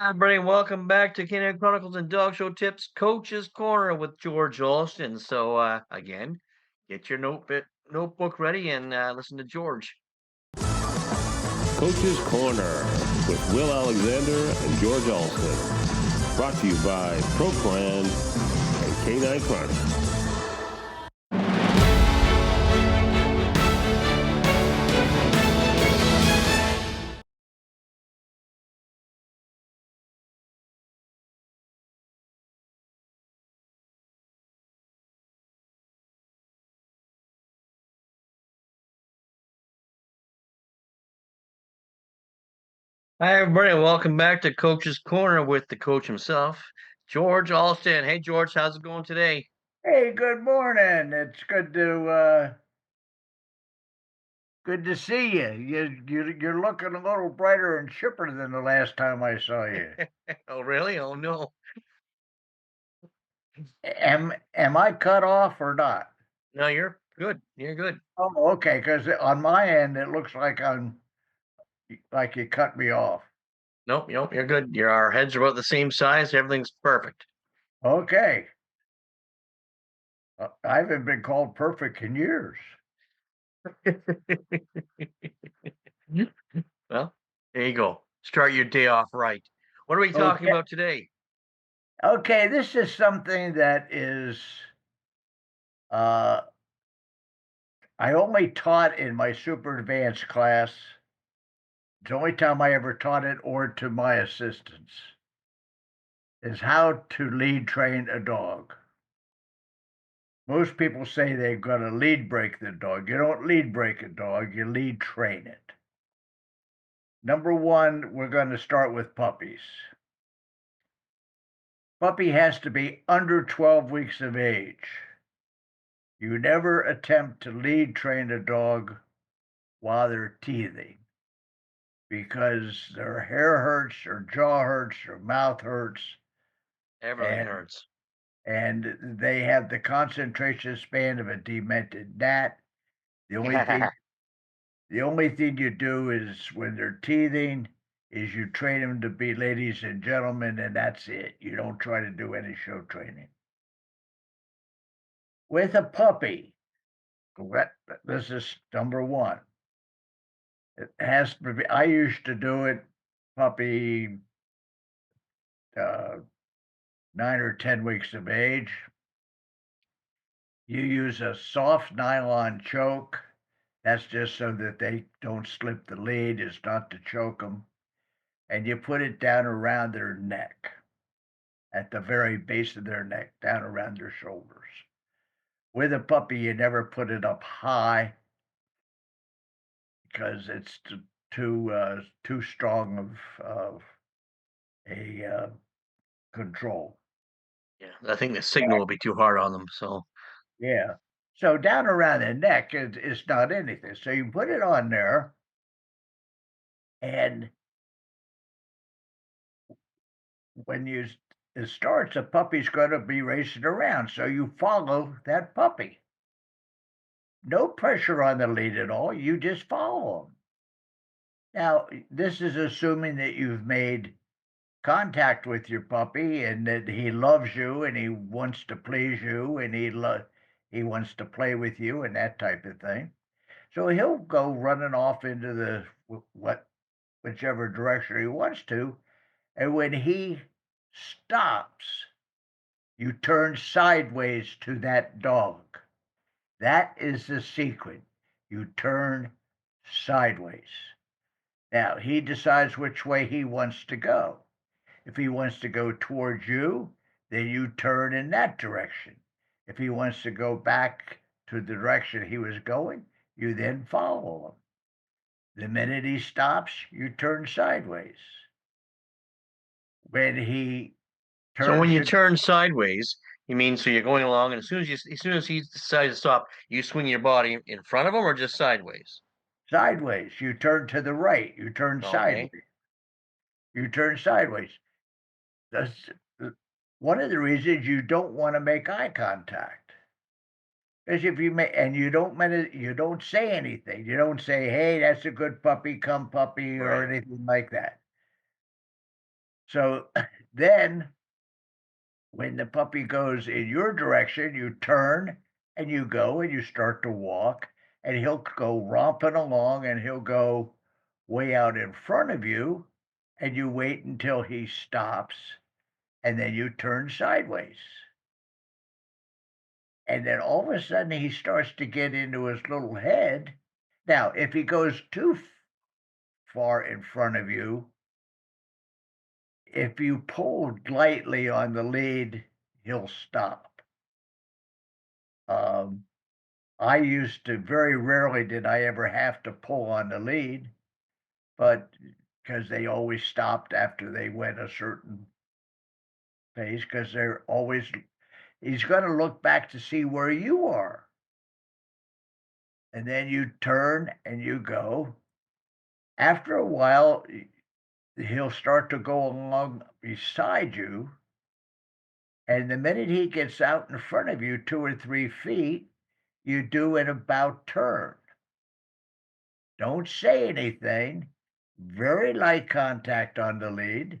Hi, everybody, and welcome back to Canine Chronicles and Dog Show Tips, Coach's Corner with George Alston. Again, get your notebook ready and listen to George. Coach's Corner with Will Alexander and George Alston. Brought to you by Proclan and Canine Chronicles. Hi, everybody, and welcome back to Coach's Corner with the coach himself, George Alston. Hey, George, how's it going today? Hey, good morning. It's good to see you. You're looking a little brighter and chipper than the last time I saw you. Oh, really? Oh, no. Am I cut off or not? No, you're good. You're good. Oh, okay. Because on my end it looks like like you cut me off. Nope, you're good. Our heads are about the same size. Everything's perfect. Okay. I haven't been called perfect in years. Well, there you go. Start your day off right. What are we talking Okay. about today? Okay. This is something that is uh I only taught in my super advanced class. It's the only time I ever taught it or to my assistants is how to lead train a dog. Most people say they're going to lead break the dog. You don't lead break a dog, you lead train it. Number one, we're going to start with puppies. Puppy has to be under 12 weeks of age. You never attempt to lead train a dog while they're teething because their hair hurts, their jaw hurts, their mouth hurts, Everything and hurts. they have the concentration span of a demented gnat. The only thing the only thing you do is when they're teething is you train them to be ladies and gentlemen, and that's it. You don't try to do any show training. With a puppy, this is number one. It has to be. I used to do it, puppy, uh, 9 or 10 weeks of age. You use a soft nylon choke. That's just so that they don't slip the lead. It's not to choke them. And you put it down around their neck, at the very base of their neck, down around their shoulders. With a puppy, you never put it up high because it's too strong of a control. Yeah, I think the signal will be too hard on them. So, Yeah. So down around the neck is not anything. So you put it on there, and when it starts, a puppy's going to be racing around. So you follow that puppy. No pressure on the lead at all. You just follow them. Now, this is assuming that you've made contact with your puppy and that he loves you and he wants to please you and he wants to play with you and that type of thing. So he'll go running off into whichever direction he wants to, and when he stops, you turn sideways to that dog. That is the secret. You turn sideways. Now, he decides which way he wants to go. If he wants to go towards you, then you turn in that direction. If he wants to go back to the direction he was going, you then follow him. The minute he stops, you turn sideways. When he so when turns you to turn sideways, you mean so you're going along, and as soon as he decides to stop, you swing your body in front of him, or just sideways? sideways, you turn to the right, you turn Okay. sideways, you turn sideways. That's one of the reasons you don't want to make eye contact. Because if you make and you don't say anything. You don't say, "Hey, that's a good puppy, come puppy," or Right. anything like that. So then when the puppy goes in your direction, you turn and you go and you start to walk, and he'll go romping along and he'll go way out in front of you, and you wait until he stops, and then you turn sideways. And then all of a sudden he starts to get into his little head. Now, if he goes too far in front of you, if you pull lightly on the lead, he'll stop. Um, I used to very rarely did I ever have to pull on the lead, but because they always stopped after they went a certain pace, because they're always he's going to look back to see where you are, and then you turn and you go. After a while, he'll start to go along beside you, and the minute he gets out in front of you 2 or 3 feet, you do an about turn. Don't say anything. Very light contact on the lead.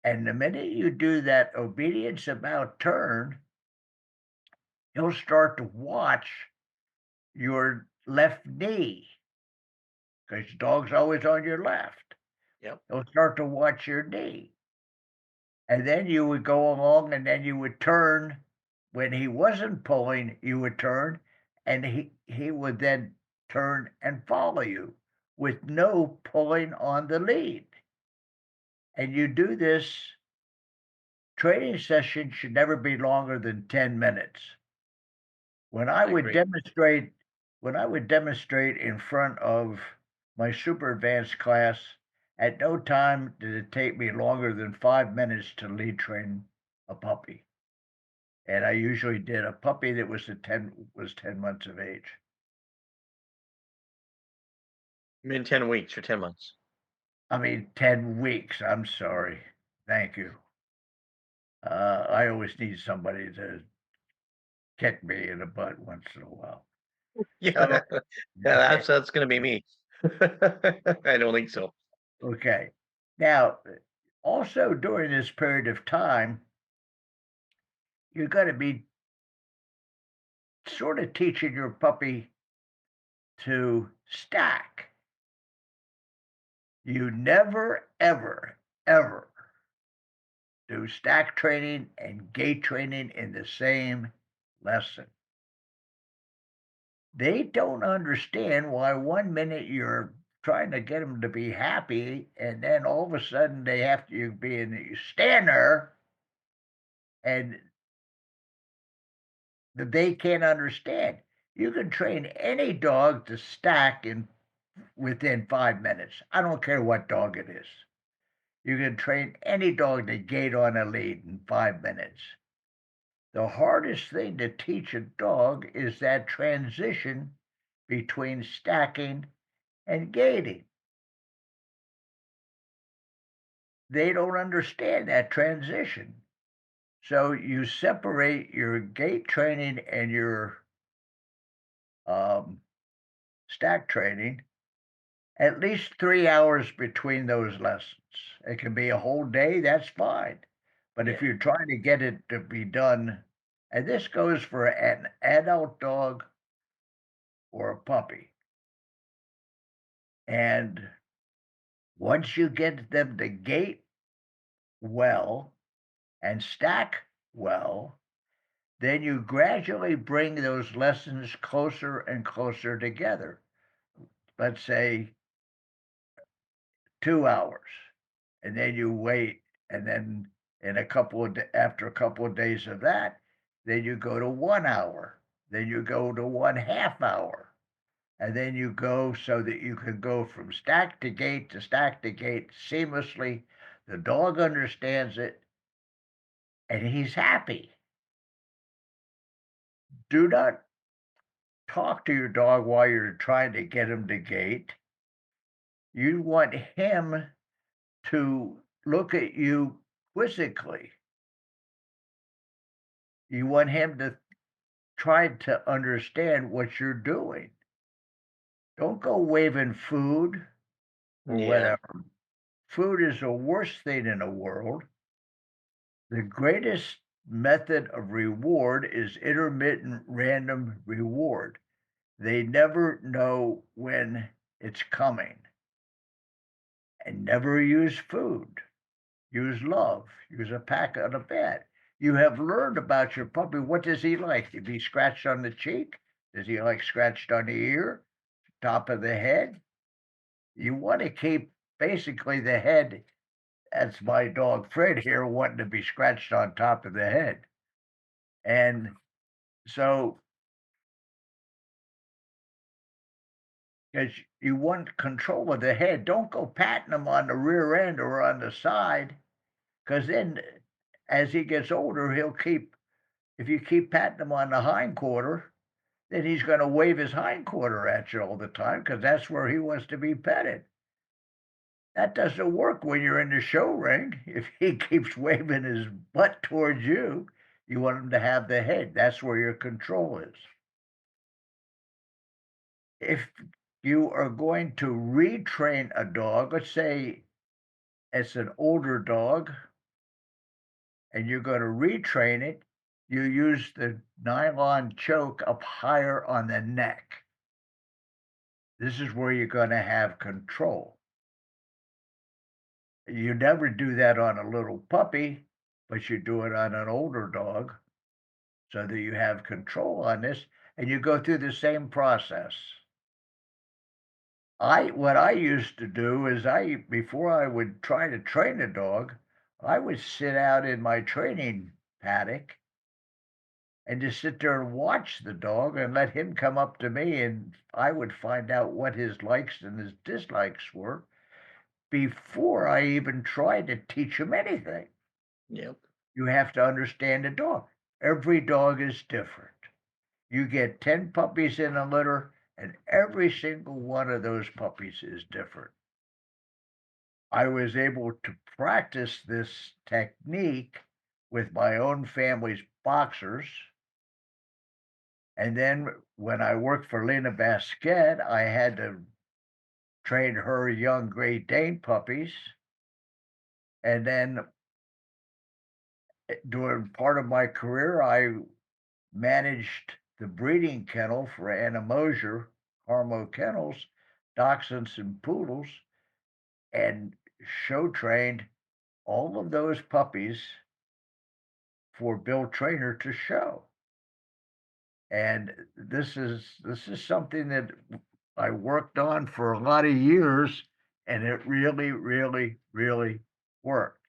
And the minute you do that obedience about turn, he'll start to watch your left knee because dog's always on your left. Yep. He'll start to watch your knee. And then you would go along and then you would turn. When he wasn't pulling, you would turn and he would then turn and follow you with no pulling on the lead. And you do this training session should never be longer than 10 minutes. When I I would agree. demonstrate when I would demonstrate in front of my super advanced class, at no time did it take me longer than 5 minutes to lead train a puppy. And I usually did a puppy that was 10 months of age. In 10 weeks or 10 months. I mean, 10 weeks. I'm sorry. Thank you. I always need somebody to kick me in the butt once in a while. Yeah. So, Yeah, that's gonna be me. I don't think so. okay. Now, also during this period of time, you're going to be sort of teaching your puppy to stack. You never, ever, ever do stack training and gait training in the same lesson. They don't understand why one minute you're trying to get them to be happy, and then all of a sudden they have to you be in you stand there, and they can't understand. You can train any dog to stack in within 5 minutes. I don't care what dog it is. You can train any dog to gait on a lead in 5 minutes. The hardest thing to teach a dog is that transition between stacking and gaiting. They don't understand that transition. So you separate your gait training and your um, stack training at least 3 hours between those lessons. It can be a whole day, that's fine. But if Yeah. you're trying to get it to be done, and this goes for an adult dog or a puppy, and once you get them to gait well and stack well, then you gradually bring those lessons closer and closer together. Let's say 2 hours, and then you wait, and then in after a couple of days of that, then you go to 1 hour, then you go to 1/2 hour, and then you go so that you can go from stack to gate to stack to gate seamlessly. The dog understands it, and he's happy. Do not talk to your dog while you're trying to get him to gate. You want him to look at you quizzically. You want him to try to understand what you're doing. Don't go waving food or Yeah. whatever. food is the worst thing in the world. The greatest method of reward is intermittent random reward. They never know when it's coming. And never use food. Use love. Use a pat on the back. You have learned about your puppy. What does he like? If he scratched on the cheek, does he like scratched on the ear, top of the head? You want to keep basically the head. That's my dog Fred here wanting to be scratched on top of the head. And so, because you want control of the head, don't go patting him on the rear end or on the side, because then as he gets older, he'll keep, if you keep patting him on the hind quarter, then he's going to wave his hind quarter at you all the time because that's where he wants to be petted. That doesn't work when you're in the show ring. If he keeps waving his butt towards you, you want him to have the head. That's where your control is. If you are going to retrain a dog, let's say it's an older dog, and you're going to retrain it, you use the nylon choke up higher on the neck. This is where you're going to have control. You never do that on a little puppy, but you do it on an older dog so that you have control on this and you go through the same process. What I used to do is before I would try to train a dog, I would sit out in my training paddock and just sit there and watch the dog and let him come up to me, and I would find out what his likes and his dislikes were before I even tried to teach him anything. Yep. You have to understand the dog. Every dog is different. You get 10 puppies in a litter, and every single one of those puppies is different. I was able to practice this technique with my own family's boxers. And then when I worked for Lena Basquette, I had to train her young Great Dane puppies. And then during part of my career, I managed the breeding kennel for Anna Mosier, Carmo Kennels, Dachshunds, and Poodles, and show trained all of those puppies for Bill Trainer to show. And this is something that I worked on for a lot of years, and it really, really, really worked.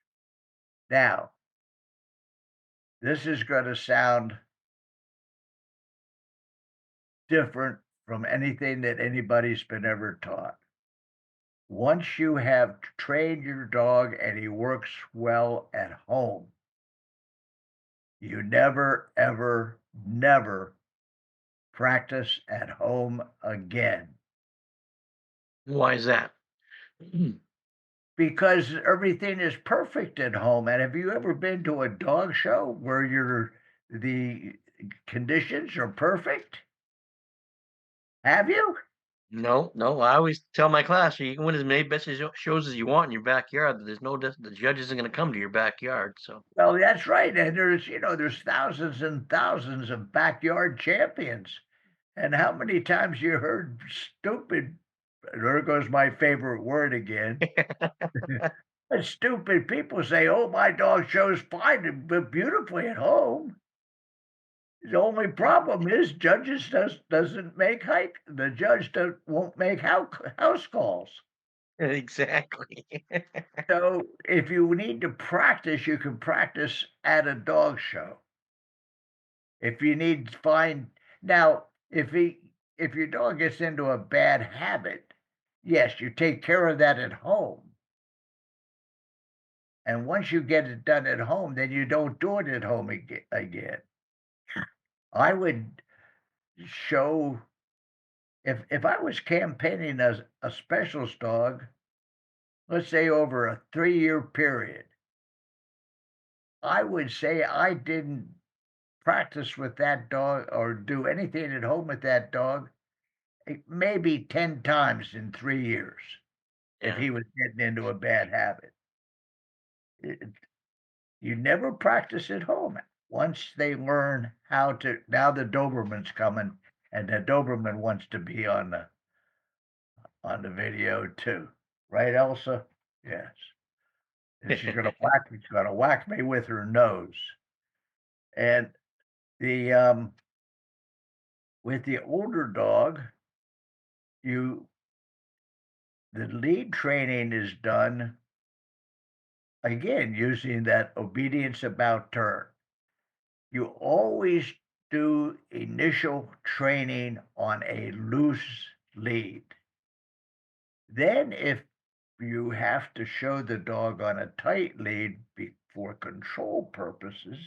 Now, this is going to sound different from anything that anybody's been ever taught. Once you have trained your dog and he works well at home, you never, ever, never practice at home again. Why is that? Because everything is perfect at home. And have you ever been to a dog show where the conditions are perfect? Have you? No, no. I always tell my class, you can win as many best shows as you want in your backyard. But there's no the judge isn't going to come to your backyard. So Well, that's right. And there's thousands and thousands of backyard champions. And how many times you heard stupid, there goes my favorite word again. And stupid people say, "Oh, my dog shows fine and beautifully at home." The only problem is judges doesn't make the judge won't make house calls. exactly. So if you need to practice, you can practice at a dog show. If you need to find now, if your dog gets into a bad habit, yes, you take care of that at home. And once you get it done at home, then you don't do it at home again. I would show if I was campaigning as a specialist dog, let's say over a 3-year period, I would say I didn't practice with that dog or do anything at home with that dog maybe 10 times in 3 years. if Yeah. he was getting into a bad habit. You never practice at home. Once they learn how to, now the Doberman's coming, and the Doberman wants to be on the video too, right, Elsa? Yes, and she's gonna whack me with her nose. And the with the older dog, you the lead training is done again using that obedience about turn. You always do initial training on a loose lead. Then, if you have to show the dog on a tight lead for control purposes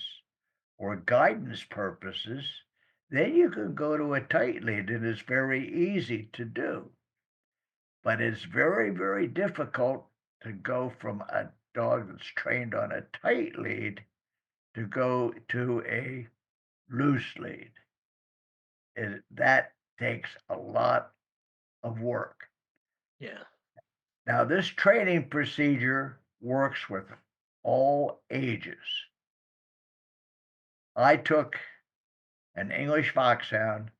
or guidance purposes, then you can go to a tight lead, and it's very easy to do. But it's very, very difficult to go from a dog that's trained on a tight lead to go to a loose lead. That takes a lot of work. Yeah. Now, this training procedure works with all ages. I took an English foxhound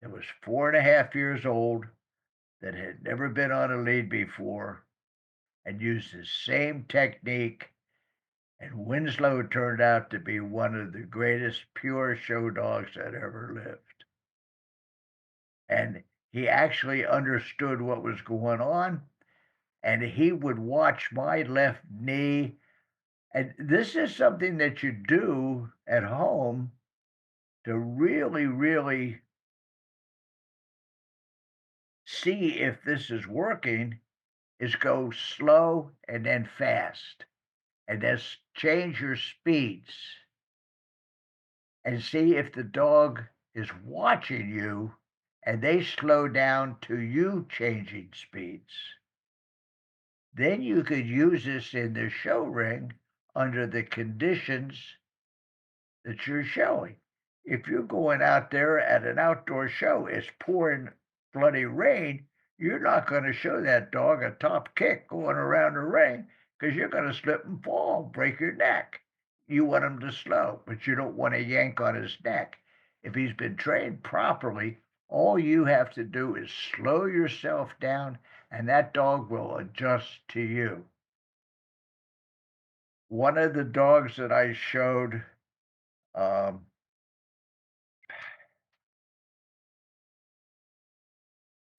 that was 4.5 years old that had never been on a lead before and used the same technique. And Winslow turned out to be one of the greatest pure show dogs that ever lived. And he actually understood what was going on, and he would watch my left knee. And this is something that you do at home to really, really see if this is working, is go slow and then fast, and then change your speeds and see if the dog is watching you and they slow down to you changing speeds. Then you could use this in the show ring under the conditions that you're showing. If you're going out there at an outdoor show, it's pouring bloody rain, you're not going to show that dog a top kick going around the ring because you're going to slip and fall, break your neck. You want him to slow, but you don't want to yank on his neck. If he's been trained properly, all you have to do is slow yourself down, and that dog will adjust to you. One of the dogs that I showed, um,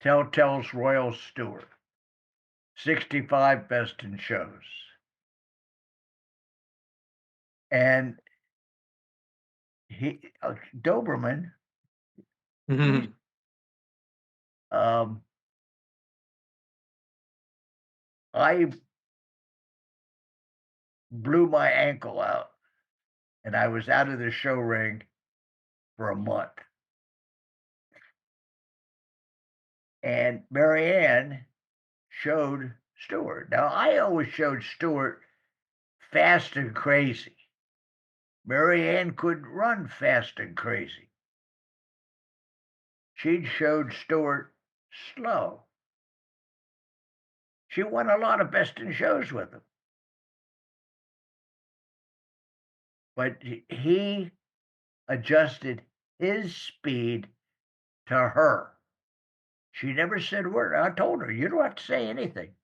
Telltale's Royal Stewart, 65 best in shows. And Doberman, he's, Mhm. um, I blew my ankle out and I was out of the show ring for a month. And Marianne showed Stewart. Now, I always showed Stewart fast and crazy. Marianne couldn't run fast and crazy. She'd showed Stewart slow. She won a lot of best in shows with him. But he adjusted his speed to her. She never said a word. I told her, you don't have to say anything.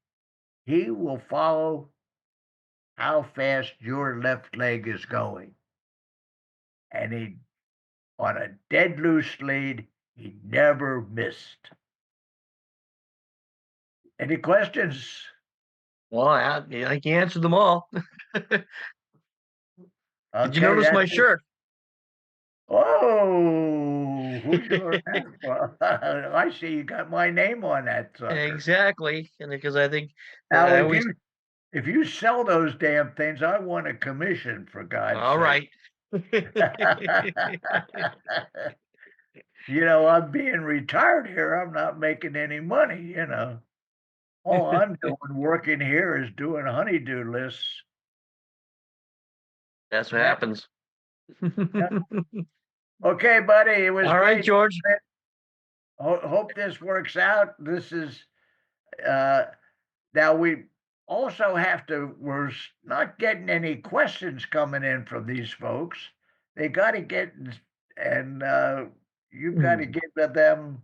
He will follow how fast your left leg is going. And on a dead loose lead, he never missed. Any questions? Well, I can answer them all. Did you Okay, notice that's my it. shirt? Oh, who'd you learn that from? I see you got my name on that sucker. Exactly, and because I think Now, I always if you sell those damn things, I want a commission for God's all sake. right. I'm being retired here. I'm not making any money. All I'm doing working here is doing honeydew lists. That's what And that, happens. yeah. Okay, buddy, it was All right, great. George. Hope this works out. This is uh, Now we also have to. Not getting any questions coming in from these folks. They got to get and you've got to give them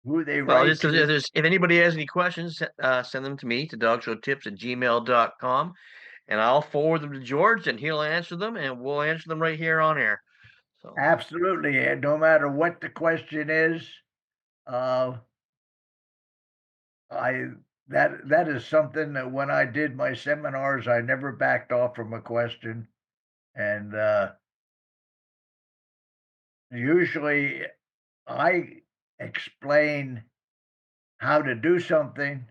who they Well, write just to. if anybody has any questions, send them to me to dogshowtips@gmail.com, and I'll forward them to George, and he'll answer them, and we'll answer them right here on air. So, Absolutely, and no matter what the question is, uh, I that is something that when I did my seminars, I never backed off from a question, and usually I explain how to do something,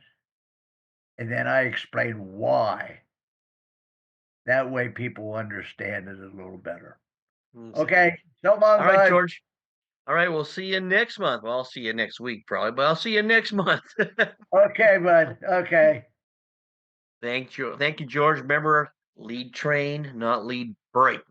and then I explain why. That way, people understand it a little better. exactly. Okay, so long, All right, bud. George. All right, we'll see you next month. Well, I'll see you next week probably, but I'll see you next month. Okay, bud. Okay. Thank you, George. Remember, lead train, not lead break.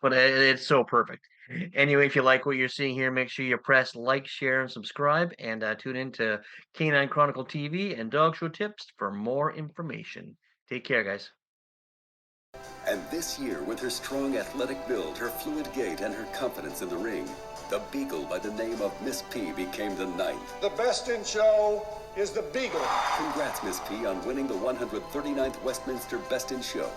But it's so perfect. Anyway, if you like what you're seeing here, make sure you press like, share, and subscribe, and tune in to Canine Chronicle TV and Dog Show Tips for more information. Take care, guys. And this year, with her strong athletic build, her fluid gait, and her confidence in the ring, the Beagle by the name of Miss P became the 9th. The best in show is the Beagle. Congrats, Miss P, on winning the 139th Westminster Best in Show.